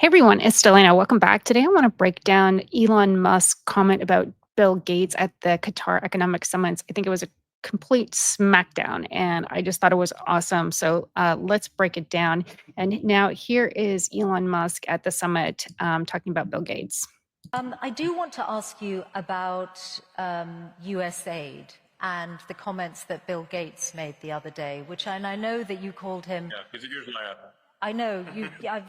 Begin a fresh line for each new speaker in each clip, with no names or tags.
Hey everyone, it's Delana. Welcome back. Today I want to break down Elon Musk's comment about Bill Gates at the Qatar Economic Summit. I think it was a complete smackdown, and I just thought it was awesome. So let's break it down. And now here is Elon Musk at the summit talking about Bill Gates.
I do want to ask you about US aid and the comments that Bill Gates made the other day, and I know that you called him.
Yeah, he's a huge liar.
I know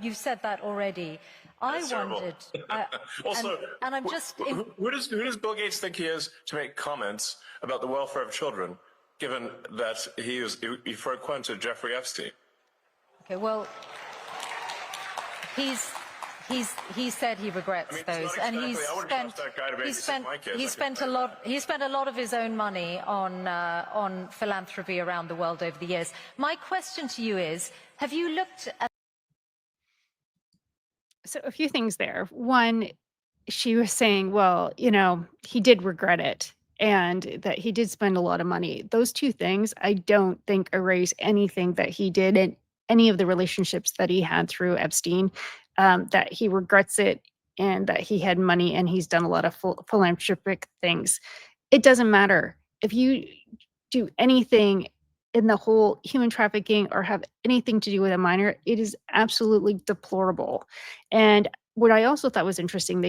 you've said that already.
That's
wondered.
Also,
and I'm just.
who does Bill Gates think he is to make comments about the welfare of children, given that he frequented Jeffrey Epstein?
Okay, well, he said he regrets those, and he spent a lot of his own money on philanthropy around the world over the years. My question to you is: have you looked at?
So a few things there. One, she was saying, well, he did regret it and that he did spend a lot of money. Those two things I don't think erase anything that he did in any of the relationships that he had through Epstein, that he regrets it and that he had money and he's done a lot of philanthropic things. It doesn't matter. If you do anything in the whole human trafficking or have anything to do with a minor, it is absolutely deplorable. And what I also thought was interesting,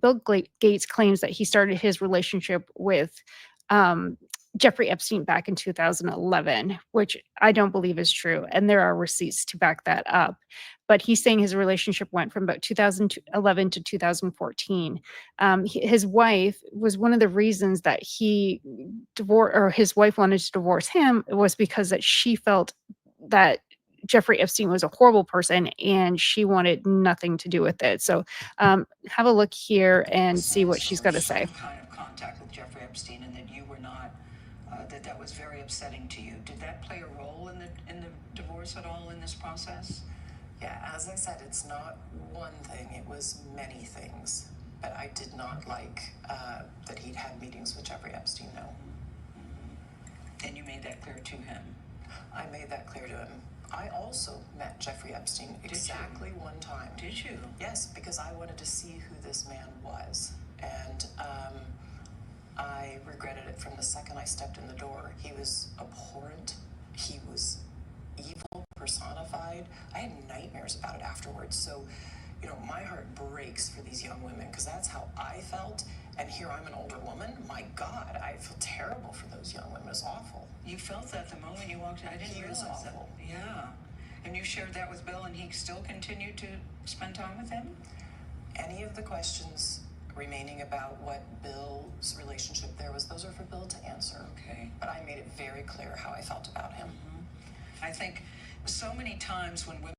Bill Gates claims that he started his relationship with um, Jeffrey Epstein back in 2011, which I don't believe is true, and there are receipts to back that up. But he's saying his relationship went from about 2011 to 2014. His wife was one of the reasons that he divorced, or his wife wanted to divorce him, was because that she felt that Jeffrey Epstein was a horrible person and she wanted nothing to do with it. So have a look here and see what she's got to say.
Kind of contact with Jeffrey Epstein, and that you were not, that was very upsetting to you. Did that play a role in the divorce at all in this process?
Yeah, as I said, it's not one thing, it was many things. But I did not like that he'd had meetings with Jeffrey Epstein, no.
And you made that clear to him?
I made that clear to him. I also met Jeffrey Epstein exactly one time.
Did you?
Yes, because I wanted to see who this man was. And I regretted it from the second I stepped in the door. He was abhorrent. He was evil personified. I had nightmares about it afterwards. So, my heart breaks for these young women because that's how I felt. And here I'm an older woman. My God, I feel terrible for those young women. It's awful.
You felt that the moment you walked in? I didn't realize that. Yeah. And you shared that with Bill, and he still continued to spend time with him?
Any of the questions remaining about what Bill's relationship there was, those are for Bill to answer.
Okay.
But I made it very clear how I felt about him.
I think so many times when women.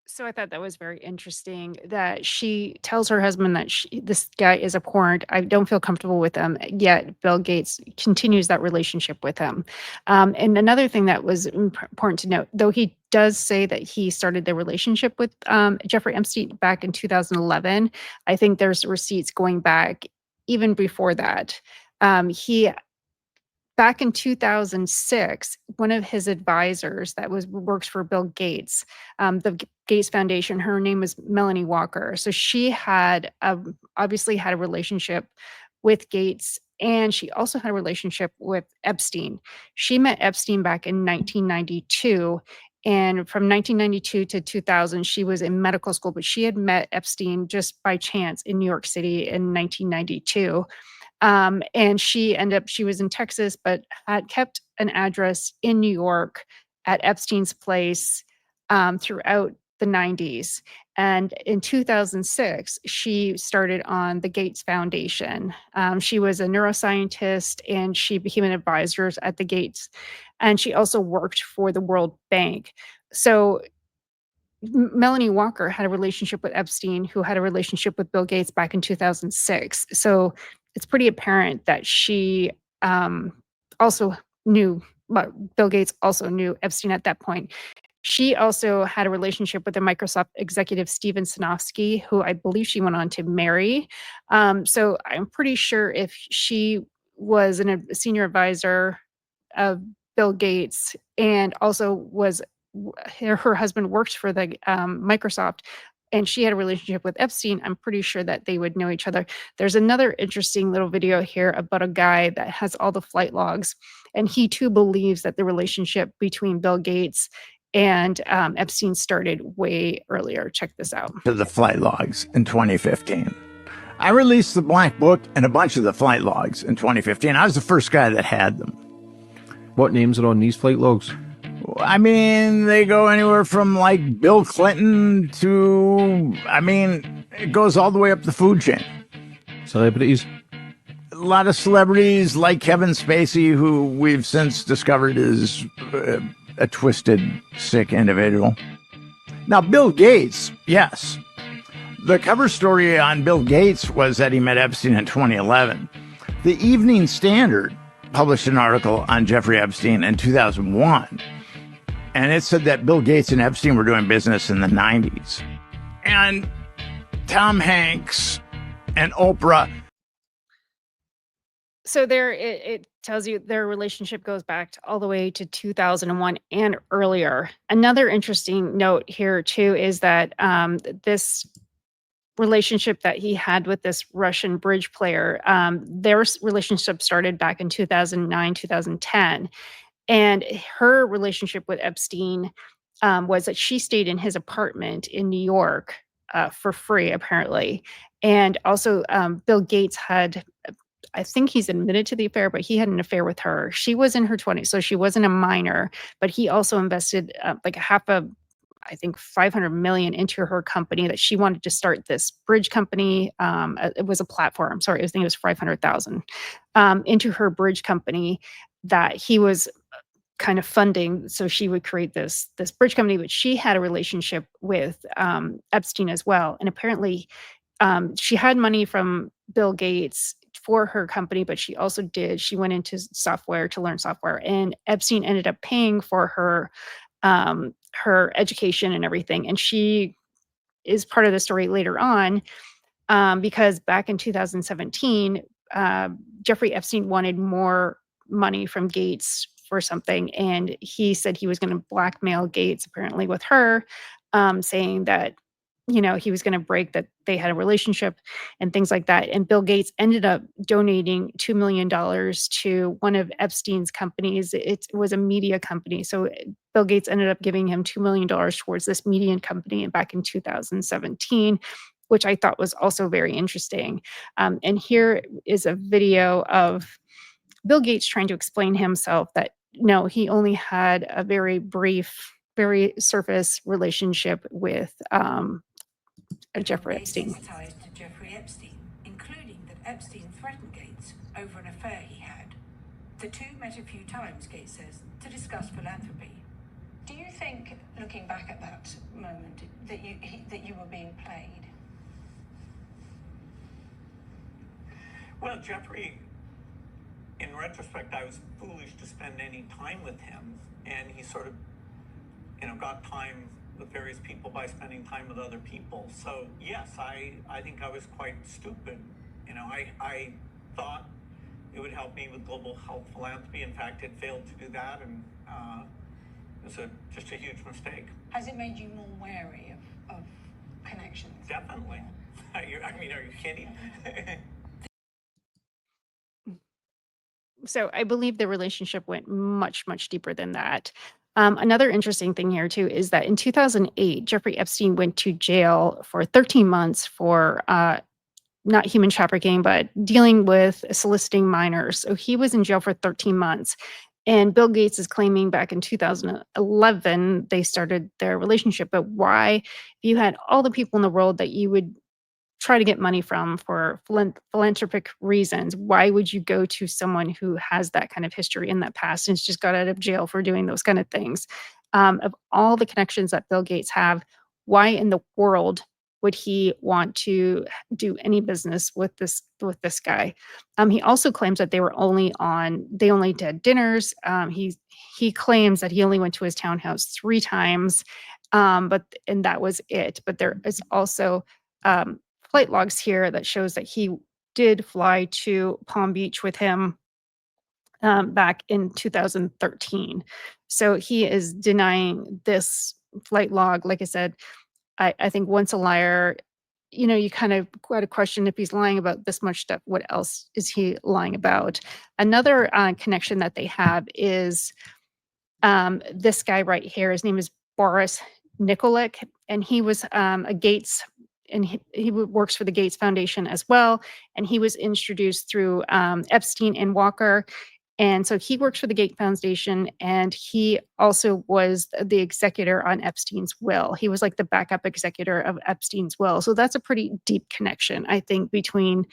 So I thought that was very interesting that she tells her husband that this guy is abhorrent. I don't feel comfortable with him. Yet Bill Gates continues that relationship with him. And another thing that was important to note, though he does say that he started the relationship with Jeffrey Epstein back in 2011, I think there's receipts going back even before that. He Back in 2006, one of his advisors that works for Bill Gates, the Gates Foundation, her name was Melanie Walker. So she had obviously had a relationship with Gates, and she also had a relationship with Epstein. She met Epstein back in 1992. And from 1992 to 2000, she was in medical school, but she had met Epstein just by chance in New York City in 1992. And she was in Texas, but had kept an address in New York at Epstein's place throughout the 90s. And in 2006, she started on the Gates Foundation. She was a neuroscientist and she became an advisor at the Gates. And she also worked for the World Bank. So Melanie Walker had a relationship with Epstein, who had a relationship with Bill Gates back in 2006. So it's pretty apparent that she also knew, Bill Gates also knew Epstein at that point. She also had a relationship with the Microsoft executive Steven Sinofsky, who I believe she went on to marry. So I'm pretty sure if she was a senior advisor of Bill Gates and also was her husband worked for the Microsoft, and she had a relationship with Epstein, I'm pretty sure that they would know each other. There's another interesting little video here about a guy that has all the flight logs, and he too believes that the relationship between Bill Gates and Epstein started way earlier. Check this out.
To the flight logs in 2015. I released the Black Book and a bunch of the flight logs in 2015. I was the first guy that had them.
What names are on these flight logs?
I mean, they go anywhere from like Bill Clinton to, I mean, it goes all the way up the food chain.
Celebrities?
A lot of celebrities like Kevin Spacey, who we've since discovered is a twisted, sick individual. Now, Bill Gates, yes. The cover story on Bill Gates was that he met Epstein in 2011. The Evening Standard published an article on Jeffrey Epstein in 2001. And it said that Bill Gates and Epstein were doing business in the 90s. And Tom Hanks and Oprah.
So there, it tells you their relationship goes back to all the way to 2001 and earlier. Another interesting note here too is that this relationship that he had with this Russian bridge player, their relationship started back in 2009, 2010. And her relationship with Epstein was that she stayed in his apartment in New York for free, apparently. And also, Bill Gates had, I think he's admitted to the affair, but he had an affair with her. She was in her 20s, so she wasn't a minor, but he also invested like I think 500 million into her company that she wanted to start this bridge company. It was a platform. Sorry, I think it was 500,000 into her bridge company that he was kind of funding, so she would create this bridge company. But she had a relationship with Epstein as well, and apparently she had money from Bill Gates for her company, but she went into software to learn software, and Epstein ended up paying for her education and everything. And she is part of the story later on because back in 2017, Jeffrey Epstein wanted more money from Gates for something, and he said he was going to blackmail Gates apparently with her, saying that he was going to break that they had a relationship and things like that. And Bill Gates ended up donating $2 million to one of Epstein's companies. It was a media company. So Bill Gates ended up giving him $2 million towards this media company back in 2017, which I thought was also very interesting. And here is a video of Bill Gates trying to explain himself that no, he only had a very brief, very surface relationship with Jeffrey Epstein.
Ties to Jeffrey Epstein, including that Epstein threatened Gates over an affair he had. The two met a few times, Gates says, to discuss philanthropy. Do you think, looking back at that moment, that you were being played?
Well, Jeffrey, in retrospect, I was foolish to spend any time with him, and he sort of, got time with various people by spending time with other people. So yes, I think I was quite stupid. I thought it would help me with global health philanthropy. In fact, it failed to do that, and it was just a huge mistake.
Has it made you more wary of connections?
Definitely. Are you kidding?
So I believe the relationship went much, much deeper than that. Another interesting thing here, too, is that in 2008, Jeffrey Epstein went to jail for 13 months for not human trafficking, but dealing with soliciting minors. So he was in jail for 13 months. And Bill Gates is claiming back in 2011, they started their relationship. But why, if you had all the people in the world that you would try to get money from for philanthropic reasons, why would you go to someone who has that kind of history in that past and just got out of jail for doing those kind of things? Of all the connections that Bill Gates have, why in the world would he want to do any business with this guy? He also claims that they only did dinners. He claims that he only went to his townhouse 3 times, and that was it. But there is also flight logs here that shows that he did fly to Palm Beach with him back in 2013. So he is denying this flight log. Like I said, I think once a liar, you kind of got to question if he's lying about this much stuff, what else is he lying about? Another connection that they have is this guy right here. His name is Boris Nikolic, and he was a Gates, and he works for the Gates Foundation as well. And he was introduced through Epstein and Walker. And so he works for the Gates Foundation, and he also was the executor on Epstein's will. He was like the backup executor of Epstein's will. So that's a pretty deep connection, I think, between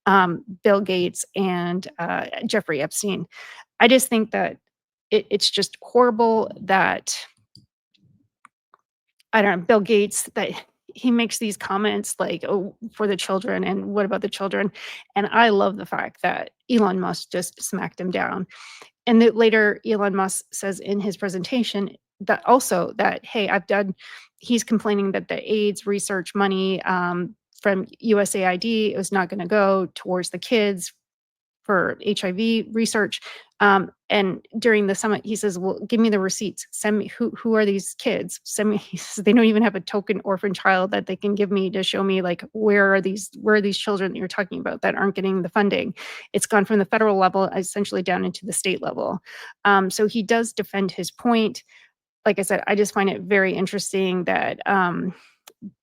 Bill Gates and Jeffrey Epstein. I just think that it's just horrible that, I don't know, Bill Gates, that he makes these comments like, oh, for the children, and what about the children? And I love the fact that Elon Musk just smacked him down. And that later Elon Musk says in his presentation that also that, hey, he's complaining that the AIDS research money from USAID is not going to go towards the kids for HIV research. And during the summit, he says, well, give me the receipts. Send me, who are these kids? Send me, he says, they don't even have a token orphan child that they can give me to show me, like, where are these children that you're talking about that aren't getting the funding? It's gone from the federal level essentially down into the state level. So he does defend his point. Like I said, I just find it very interesting that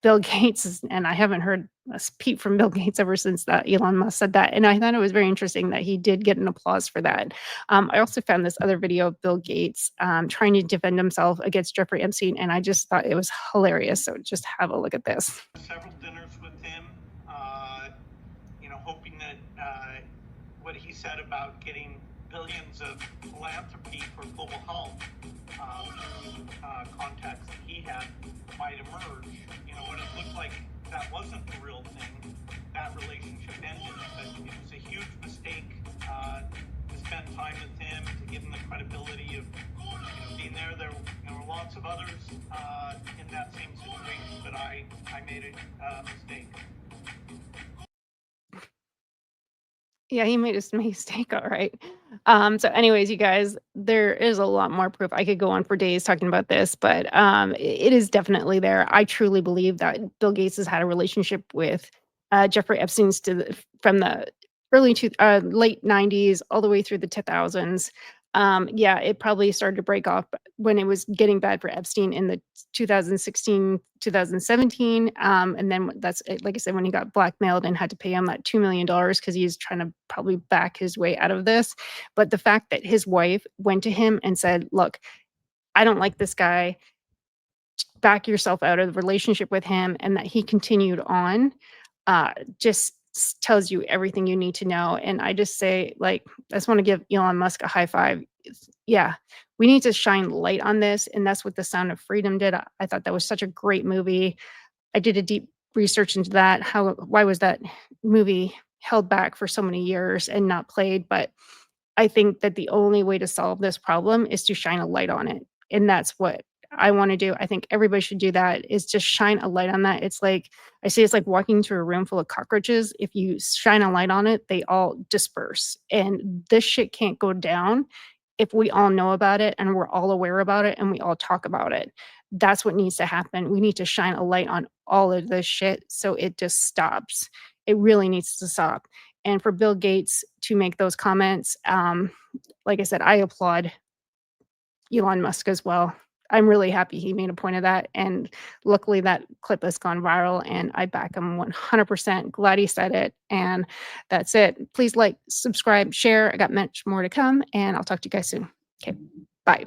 Bill Gates and I haven't heard a peep from Bill Gates ever since that Elon Musk said that. And I thought it was very interesting that he did get an applause for that. I also found this other video of Bill Gates trying to defend himself against Jeffrey Epstein, and I just thought it was hilarious. So just have a look at this.
Several dinners with him, hoping that what he said about getting billions of philanthropy for global health through contacts that he had might emerge. When it looked like that wasn't the real thing, that relationship ended. But it was a huge mistake to spend time with him, to give him the credibility of being there. There were lots of others in that same situation, but I made a mistake.
Yeah, he made a mistake, all right. So anyways, you guys, there is a lot more proof. I could go on for days talking about this, but it is definitely there. I truly believe that Bill Gates has had a relationship with Jeffrey Epstein from the late 90s all the way through the 2000s. Yeah, it probably started to break off when it was getting bad for Epstein in the 2016, 2017. And then like I said, when he got blackmailed and had to pay him that $2 million because he was trying to probably back his way out of this. But the fact that his wife went to him and said, look, I don't like this guy, back yourself out of the relationship with him, and that he continued on, just tells you everything you need to know. And I just say, like, I just want to give Elon Musk a high five. Yeah, we need to shine light on this. And that's what The Sound of Freedom did. I thought that was such a great movie. I did a deep research into that. Why was that movie held back for so many years and not played? But I think that the only way to solve this problem is to shine a light on it. And that's what I want to do. I think everybody should do that, is just shine a light on that. It's like, I say it's like walking into a room full of cockroaches. If you shine a light on it, they all disperse. And this shit can't go down if we all know about it and we're all aware about it and we all talk about it. That's what needs to happen. We need to shine a light on all of this shit so it just stops. It really needs to stop. And for Bill Gates to make those comments, like I said, I applaud Elon Musk as well. I'm really happy he made a point of that. And luckily that clip has gone viral and I back him 100%. Glad he said it. And that's it. Please like, subscribe, share. I got much more to come and I'll talk to you guys soon. Okay, bye.